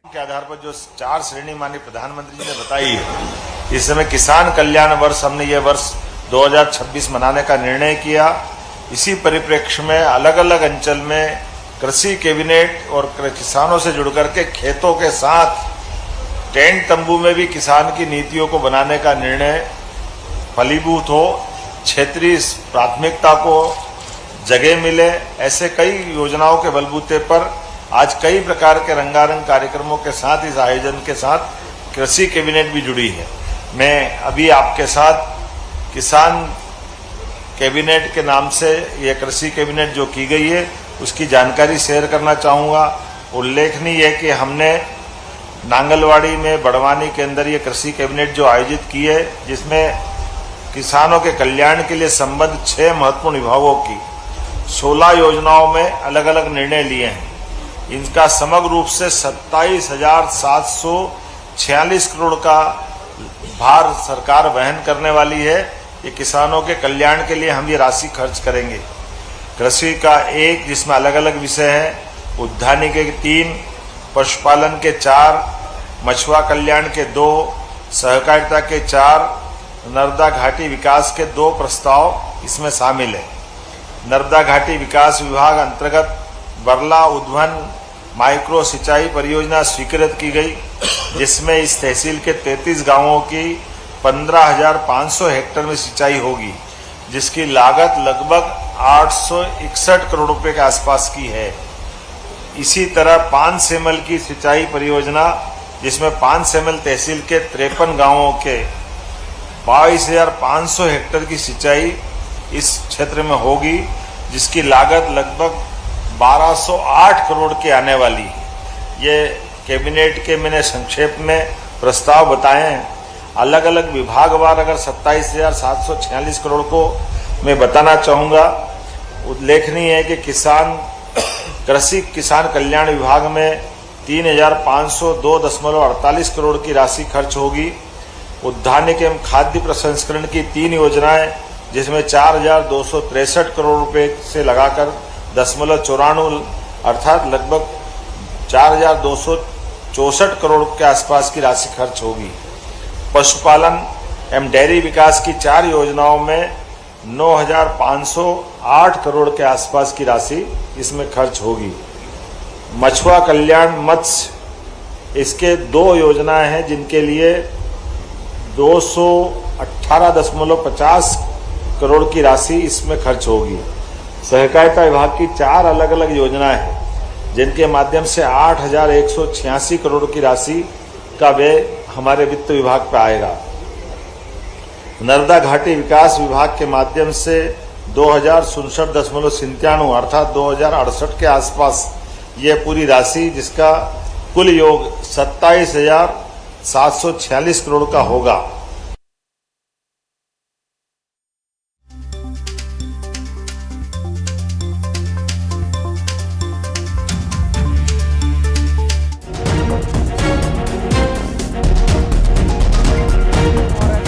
के आधार पर जो 4 श्रेणी माननीय प्रधानमंत्री जी ने बताई है, इस समय किसान कल्याण वर्ष हमने ये वर्ष 2026 मनाने का निर्णय किया। इसी परिप्रेक्ष्य में अलग अलग अंचल में कृषि कैबिनेट और किसानों से जुड़ करके खेतों के साथ टेंट तंबू में भी किसान की नीतियों को बनाने का निर्णय फलीभूत हो, क्षेत्रीय प्राथमिकता को जगह मिले, ऐसे कई योजनाओं के बलबूते पर आज कई प्रकार के रंगारंग कार्यक्रमों के साथ इस आयोजन के साथ कृषि कैबिनेट भी जुड़ी है। मैं अभी आपके साथ किसान कैबिनेट के नाम से यह कृषि कैबिनेट जो की गई है उसकी जानकारी शेयर करना चाहूँगा। उल्लेखनीय है कि हमने नांगलवाड़ी में बड़वानी के अंदर ये कृषि कैबिनेट जो आयोजित की है, जिसमें किसानों के कल्याण के लिए संबद्ध 6 महत्वपूर्ण विभागों की 16 योजनाओं में अलग अलग निर्णय लिए हैं। इनका समग्र रूप से 27,746 करोड़ का भार सरकार वहन करने वाली है। ये किसानों के कल्याण के लिए हम ये राशि खर्च करेंगे। कृषि का 1, जिसमें अलग अलग विषय हैं, उद्यानिकी के 3, पशुपालन के 4, मछुआ कल्याण के 2, सहकारिता के 4, नर्मदा घाटी विकास के 2 प्रस्ताव इसमें शामिल है। नर्मदा घाटी विकास विभाग अंतर्गत बरला उद्वन माइक्रो सिंचाई परियोजना स्वीकृत की गई, जिसमें इस तहसील के 33 गांवों की 15,500 हेक्टेयर में सिंचाई होगी, जिसकी लागत लगभग 861 करोड़ रुपए के आसपास की है। इसी तरह 5 सेमल की सिंचाई परियोजना, जिसमें 5 सेमल तहसील के 53 गांवों के 22,500 हेक्टेयर की सिंचाई इस क्षेत्र में होगी, जिसकी लागत लगभग 1208 करोड़ की आने वाली है। ये कैबिनेट के मैंने संक्षेप में प्रस्ताव बताए हैं। अलग अलग विभागवार अगर 27,746 करोड़ को मैं बताना चाहूँगा। उल्लेखनीय है कि कृषि किसान कल्याण विभाग में 3,502.48 करोड़ की राशि खर्च होगी। उद्यानिकी एवं खाद्य प्रसंस्करण की 3 योजनाएं, जिसमें 4,263 करोड़ रुपए से लगाकर 0.94 अर्थात लगभग 4,264 करोड़ के आसपास की राशि खर्च होगी। पशुपालन एवं डेयरी विकास की 4 योजनाओं में 9,508 करोड़ के आसपास की राशि इसमें खर्च होगी। मछुआ कल्याण मत्स्य, इसके 2 योजनाएं हैं, जिनके लिए 218.50 करोड़ की राशि इसमें खर्च होगी। सहकारिता विभाग की 4 अलग अलग योजनाएं हैं, जिनके माध्यम से 8,186 करोड़ की राशि का व्यय हमारे वित्त विभाग पर आएगा। नर्मदा घाटी विकास विभाग के माध्यम से 2,067.97 अर्थात 2,068 के आसपास यह पूरी राशि, जिसका कुल योग 27,746 करोड़ का होगा।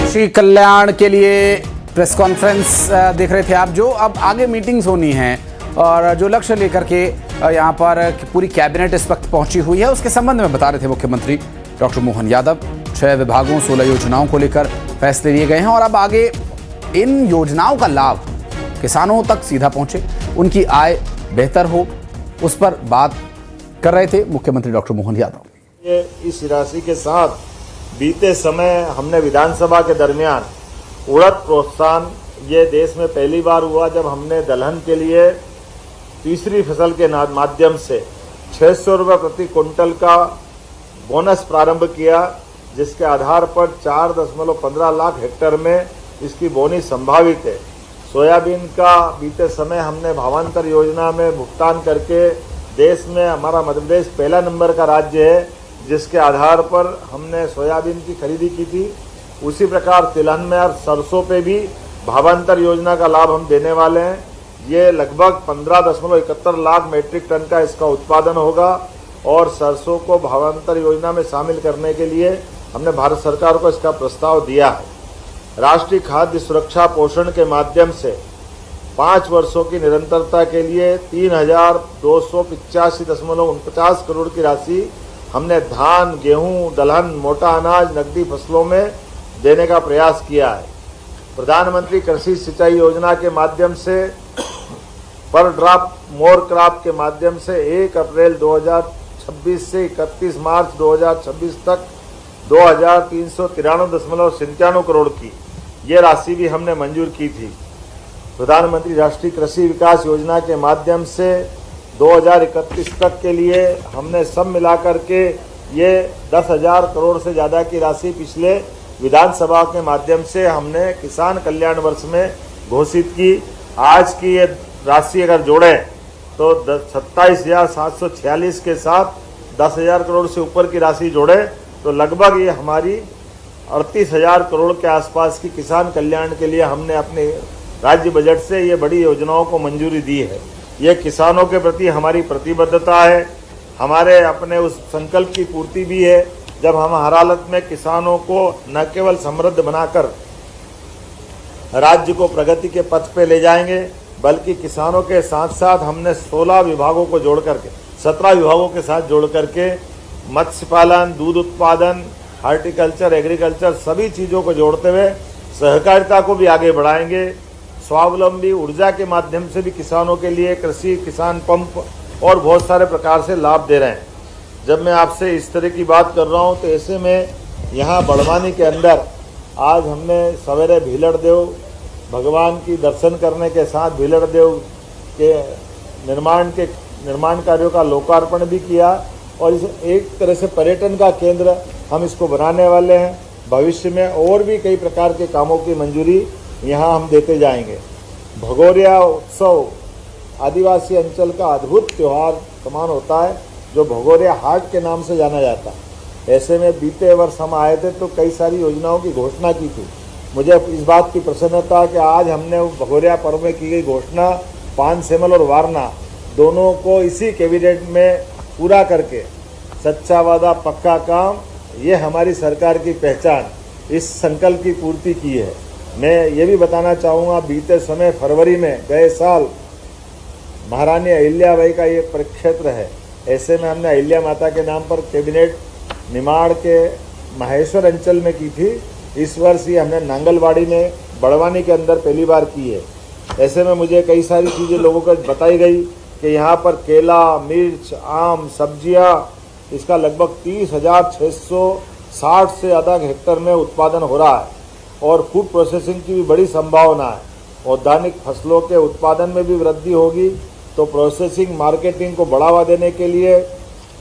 कृषि कल्याण के लिए प्रेस कॉन्फ्रेंस देख रहे थे आप, जो अब आगे मीटिंग्स होनी हैं और जो लक्ष्य लेकर के यहाँ पर पूरी कैबिनेट इस वक्त पहुंची हुई है, उसके संबंध में बता रहे थे मुख्यमंत्री डॉक्टर मोहन यादव। 6 विभागों 16 योजनाओं को लेकर फैसले लिए गए हैं और अब आगे इन योजनाओं का लाभ किसानों तक सीधा पहुंचे, उनकी आय बेहतर हो, उस पर बात कर रहे थे मुख्यमंत्री डॉक्टर मोहन यादव। इस राशि के साथ बीते समय हमने विधानसभा के दरमियान उड़द प्रोत्साहन, ये देश में पहली बार हुआ जब हमने दलहन के लिए तीसरी फसल के माध्यम से 600 रुपये प्रति क्विंटल का बोनस प्रारंभ किया, जिसके आधार पर 4.15 लाख हेक्टेयर में इसकी बोनी संभावित है। सोयाबीन का बीते समय हमने भावांतर योजना में भुगतान करके देश में हमारा मध्य प्रदेश पहला नंबर का राज्य है, जिसके आधार पर हमने सोयाबीन की खरीदी की थी। उसी प्रकार तिलहन में और सरसों पे भी भावांतर योजना का लाभ हम देने वाले हैं। ये लगभग 15.71 लाख मीट्रिक टन का इसका उत्पादन होगा और सरसों को भावांतर योजना में शामिल करने के लिए हमने भारत सरकार को इसका प्रस्ताव दिया है। राष्ट्रीय खाद्य सुरक्षा पोषण के माध्यम से 5 वर्षों की निरंतरता के लिए 3,285.49 करोड़ की राशि हमने धान, गेहूं, दलहन, मोटा अनाज, नकदी फसलों में देने का प्रयास किया है। प्रधानमंत्री कृषि सिंचाई योजना के माध्यम से पर ड्रॉप मोर क्रॉप के माध्यम से 1 अप्रैल 2026 से 31 मार्च 2026 तक 2393.97 करोड़ की ये राशि भी हमने मंजूर की थी। प्रधानमंत्री राष्ट्रीय कृषि विकास योजना के माध्यम से 2031 तक के लिए हमने सब मिलाकर के ये 10,000 करोड़ से ज़्यादा की राशि पिछले विधानसभा के माध्यम से हमने किसान कल्याण वर्ष में घोषित की। आज की ये राशि अगर जोड़ें तो 27,746 के साथ 10,000 करोड़ से ऊपर की राशि जोड़ें तो लगभग ये हमारी 38,000 करोड़ के आसपास की किसान कल्याण के लिए हमने अपने राज्य बजट से ये बड़ी योजनाओं को मंजूरी दी है। ये किसानों के प्रति हमारी प्रतिबद्धता है, हमारे अपने उस संकल्प की पूर्ति भी है जब हम हर हालत में किसानों को न केवल समृद्ध बनाकर राज्य को प्रगति के पथ पे ले जाएंगे बल्कि किसानों के साथ साथ हमने 16 विभागों को जोड़ करके 17 विभागों के साथ जोड़ करके मत्स्य पालन, दूध उत्पादन, हार्टिकल्चर, एग्रीकल्चर सभी चीज़ों को जोड़ते हुए सहकारिता को भी आगे बढ़ाएंगे। स्वावलंबी ऊर्जा के माध्यम से भी किसानों के लिए कृषि किसान पंप और बहुत सारे प्रकार से लाभ दे रहे हैं। जब मैं आपसे इस तरह की बात कर रहा हूँ तो ऐसे में यहाँ बड़वानी के अंदर आज हमने सवेरे भीलड़ देव भगवान की दर्शन करने के साथ भीलड़ देव के निर्माण कार्यों का लोकार्पण भी किया और इस एक तरह से पर्यटन का केंद्र हम इसको बनाने वाले हैं। भविष्य में और भी कई प्रकार के कामों की मंजूरी यहाँ हम देते जाएंगे। भगोरिया उत्सव आदिवासी अंचल का अद्भुत त्यौहार समान होता है जो भगोरिया हाट के नाम से जाना जाता है। ऐसे में बीते वर्ष हम आए थे तो कई सारी योजनाओं की घोषणा की थी। मुझे इस बात की प्रसन्नता कि आज हमने भगोरिया पर्व में की गई घोषणा पान सेमल और वारना दोनों को इसी कैबिनेट में पूरा करके सच्चा वादा पक्का काम ये हमारी सरकार की पहचान, इस संकल्प की पूर्ति की है। मैं ये भी बताना चाहूँगा बीते समय फरवरी में गए साल महारानी अहिल्याबाई का ये परिक्षेत्र है। ऐसे में हमने अहिल्या माता के नाम पर कैबिनेट निमाड़ के महेश्वर अंचल में की थी। इस वर्ष ये हमने नांगलवाड़ी में बड़वानी के अंदर पहली बार की है। ऐसे में मुझे कई सारी चीज़ें लोगों को बताई गई कि यहाँ पर केला, मिर्च, आम, सब्जियाँ इसका लगभग 30,660 से ज़्यादा हेक्टेयर में उत्पादन हो रहा है और फूड प्रोसेसिंग की भी बड़ी संभावना है। औद्यानिक फसलों के उत्पादन में भी वृद्धि होगी तो प्रोसेसिंग मार्केटिंग को बढ़ावा देने के लिए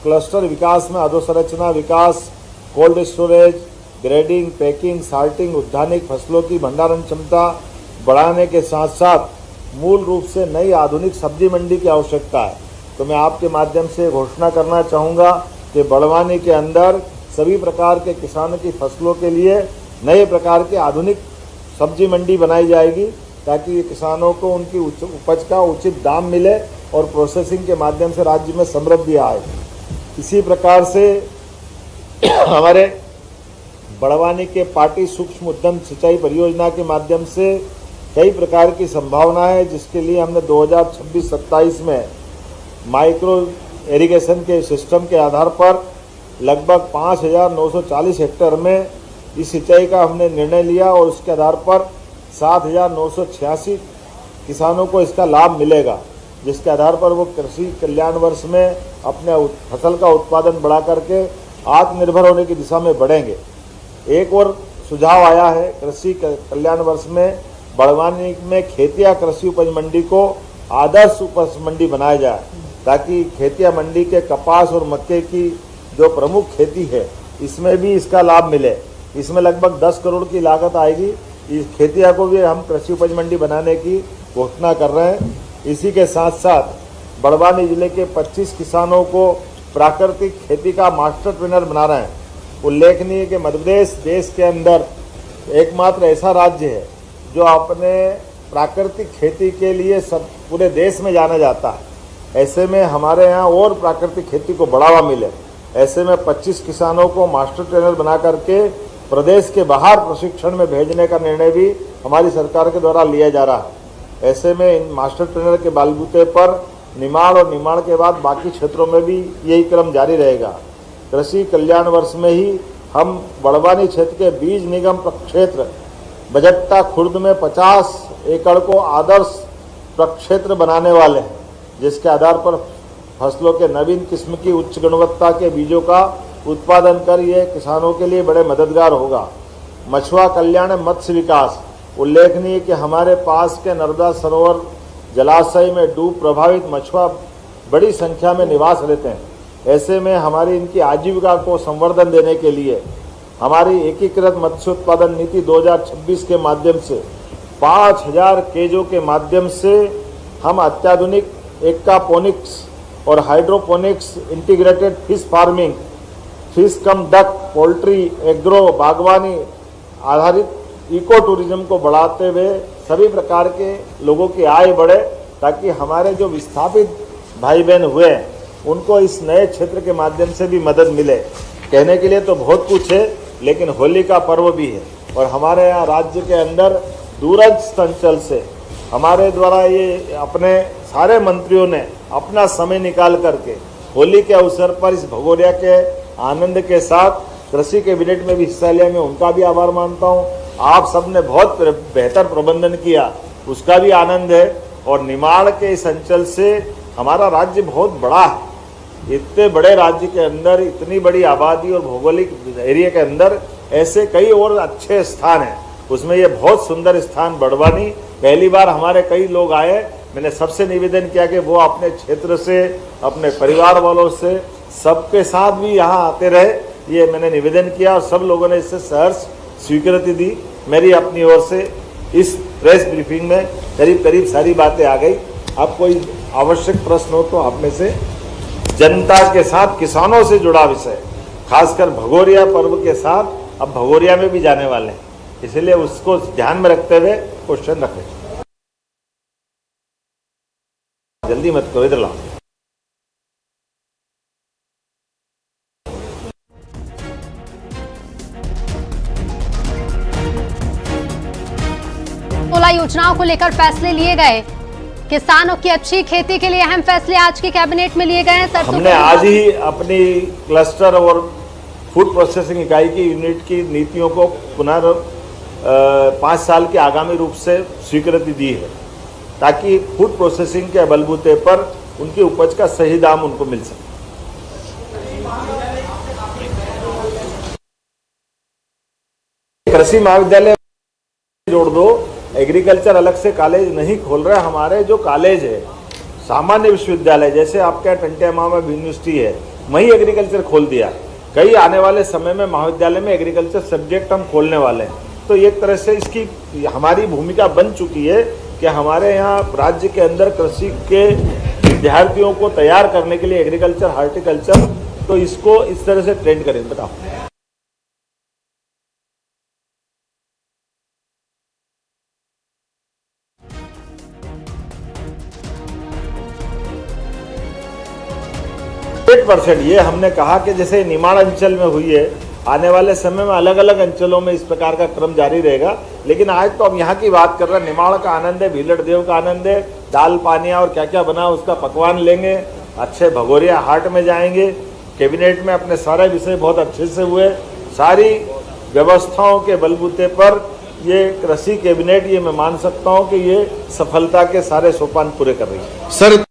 क्लस्टर विकास में अधोसंरचना विकास, cold storage, grading, packing, salting, औद्यानिक फसलों की भंडारण क्षमता बढ़ाने के साथ साथ मूल रूप से नई आधुनिक सब्जी मंडी की आवश्यकता है। तो मैं आपके माध्यम से घोषणा करना चाहूँगा कि बड़वानी के अंदर सभी प्रकार के किसानों की फसलों के लिए नए प्रकार के आधुनिक सब्जी मंडी बनाई जाएगी ताकि किसानों को उनकी उपज का उचित दाम मिले और प्रोसेसिंग के माध्यम से राज्य में समृद्धि आए। इसी प्रकार से हमारे बड़वानी के पाटी सूक्ष्म उद्यम सिंचाई परियोजना के माध्यम से कई प्रकार की संभावना है जिसके लिए हमने 2026-27 में माइक्रो इरिगेशन के सिस्टम के आधार पर लगभग 5,940 हेक्टेयर में इस सिंचाई का हमने निर्णय लिया और उसके आधार पर 7,986 किसानों को इसका लाभ मिलेगा, जिसके आधार पर वो कृषि कल्याण वर्ष में अपने फसल का उत्पादन बढ़ा करके आत्मनिर्भर होने की दिशा में बढ़ेंगे। एक और सुझाव आया है कृषि कल्याण वर्ष में बड़वानी में खेतिया कृषि उपज मंडी को आदर्श उपज मंडी बनाया जाए ताकि खेतिया मंडी के कपास और मक्के की जो प्रमुख खेती है इसमें भी इसका लाभ मिले। इसमें लगभग 10 करोड़ की लागत आएगी। इस खेतिया को भी हम कृषि उपज मंडी बनाने की घोषणा कर रहे हैं। इसी के साथ साथ बड़वानी जिले के 25 किसानों को प्राकृतिक खेती का मास्टर ट्रेनर बना रहे हैं। उल्लेखनीय है कि मध्य प्रदेश देश के अंदर एकमात्र ऐसा राज्य है जो अपने प्राकृतिक खेती के लिए सब पूरे देश में जाना जाता है। ऐसे में हमारे यहाँ और प्राकृतिक खेती को बढ़ावा मिले। ऐसे में 25 किसानों को मास्टर ट्रेनर बना करके प्रदेश के बाहर प्रशिक्षण में भेजने का निर्णय भी हमारी सरकार के द्वारा लिया जा रहा है। ऐसे में इन मास्टर ट्रेनर के बलबूते पर निमाड़ और निमाड़ के बाद बाकी क्षेत्रों में भी यही क्रम जारी रहेगा। कृषि कल्याण वर्ष में ही हम बड़वानी क्षेत्र के बीज निगम प्रक्षेत्र बजट्टा खुर्द में 50 एकड़ को आदर्श प्रक्षेत्र बनाने वाले हैं, जिसके आधार पर फसलों के नवीन किस्म की उच्च गुणवत्ता के बीजों का उत्पादन कर ये किसानों के लिए बड़े मददगार होगा। मछुआ कल्याण मत्स्य विकास, उल्लेखनीय कि हमारे पास के नर्मदा सरोवर जलाशय में डूब प्रभावित मछुआ बड़ी संख्या में निवास रहते हैं। ऐसे में हमारी इनकी आजीविका को संवर्धन देने के लिए हमारी एकीकृत मत्स्य उत्पादन नीति 2026 के माध्यम से 5000 केजों के माध्यम से हम अत्याधुनिक एक्वापोनिक्स और hydroponics integrated fish farming, fish cum duck, poultry, agro, बागवानी आधारित इको टूरिज्म को बढ़ाते हुए सभी प्रकार के लोगों की आय बढ़े, ताकि हमारे जो विस्थापित भाई बहन हुए हैं उनको इस नए क्षेत्र के माध्यम से भी मदद मिले। कहने के लिए तो बहुत कुछ है, लेकिन होली का पर्व भी है और हमारे यहाँ राज्य के अंदर दूरस्थ अंचल से हमारे द्वारा ये अपने सारे मंत्रियों ने अपना समय निकाल करके होली के अवसर पर इस भगोरिया के आनंद के साथ कृषि कैबिनेट में भी हिस्सा लिया। मैं उनका भी आभार मानता हूँ। आप सबने बहुत बेहतर प्रबंधन किया, उसका भी आनंद है। और निमाड़ के इस अंचल से हमारा राज्य बहुत बड़ा है। इतने बड़े राज्य के अंदर इतनी बड़ी आबादी और भौगोलिक एरिया के अंदर ऐसे कई और अच्छे स्थान हैं, उसमें ये बहुत सुंदर स्थान बड़वानी। पहली बार हमारे कई लोग आए, मैंने सबसे निवेदन किया कि वो अपने क्षेत्र से, अपने परिवार वालों से, सबके साथ भी यहाँ आते रहे, ये मैंने निवेदन किया और सब लोगों ने इससे सहर्ष स्वीकृति दी। मेरी अपनी ओर से इस प्रेस ब्रीफिंग में करीब करीब सारी बातें आ गई। अब कोई आवश्यक प्रश्न हो तो आप में से, जनता के साथ किसानों से जुड़ा विषय, खासकर भगोरिया पर्व के साथ अब भगोरिया में भी जाने वाले हैं, इसलिए उसको ध्यान में रखते हुए क्वेश्चन रखें। जल्दी मत करो, इधर लाओ। योजनाओं को लेकर फैसले लिए गए। किसानों की अच्छी खेती के लिए अहम फैसले आज के कैबिनेट में लिए गए हैं। हमने आज ही अपनी क्लस्टर और फूड प्रोसेसिंग इकाई की यूनिट की नीतियों को पुनः 5 साल के आगामी रूप से स्वीकृति दी है, ताकि फूड प्रोसेसिंग के बलबूते पर उनकी उपज का सही दाम उनको मिल सके। कृषि महाविद्यालय जोड़ दो, एग्रीकल्चर अलग से कॉलेज नहीं खोल रहे। हमारे जो कॉलेज है, सामान्य विश्वविद्यालय जैसे आपके यहाँ टंटियामा में यूनिवर्सिटी है, वहीं एग्रीकल्चर खोल दिया। कई आने वाले समय में महाविद्यालय में एग्रीकल्चर सब्जेक्ट हम खोलने वाले हैं। तो एक तरह से इसकी हमारी भूमिका बन चुकी है कि हमारे यहाँ राज्य के अंदर कृषि के विद्यार्थियों को तैयार करने के लिए एग्रीकल्चर, हार्टिकल्चर, तो इसको इस तरह से ट्रेंड करें। बताओ। %, ये हमने कहा कि जैसे निमाड़ अंचल में हुई है, आने वाले समय में अलग अलग अंचलों में इस प्रकार का क्रम जारी रहेगा। लेकिन आज तो हम यहाँ की बात कर रहे हैं। निमाड़ का आनंद है, भीलड़ देव का आनंद है, दाल पानिया और क्या क्या बना उसका पकवान लेंगे। अच्छे भगोरिया हाट में जाएंगे। कैबिनेट में अपने सारे विषय बहुत अच्छे से हुए। सारी व्यवस्थाओं के बलबूते पर ये कृषि कैबिनेट, ये मैं मान सकता हूँ कि ये सफलता के सारे सोपान पूरे कर रही है। सर